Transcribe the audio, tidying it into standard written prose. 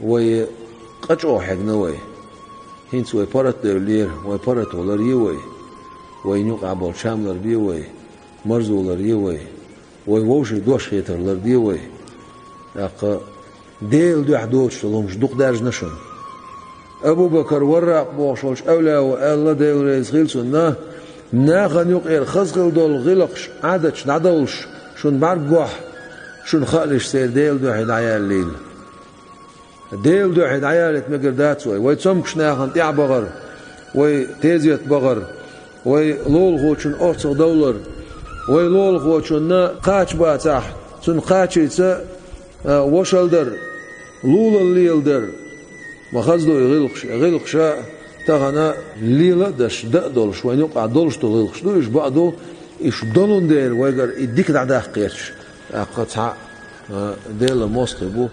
وي قچو حقنوي هينس وي برت لير وي برت ولر يوي وي نوق عبال شاملر بيوي مرزولر يوي وي ووش دوش خيتر لر ديوي اق ديل دو حدوش لهمش دوق دارج نشن ابو بكر ورق بوشوش اولا والله ديل ريز غيلسون ناخن يقير خزغل دول غلقش عادش نعدولش شون بارقوح شون خالش سير ديل دو حد عيال الليل ديل دو حد عيال اتمقر داتسوي وي تسمكش ناخن تيع بغر وي تيزيت بغر وي لول غوشون أرصغ دولر وي لول غوشون نا قاچ باتاح سن قاچي تسا وشلدر لول الليلدر ما خزدو غلقش تغنا ليلة دش دقدول شوي نقع دولش تغلقش دو إيش بعدو إيش دولون ديل ويقر يديك دعداخ قيرش قطع ديل موسقي بو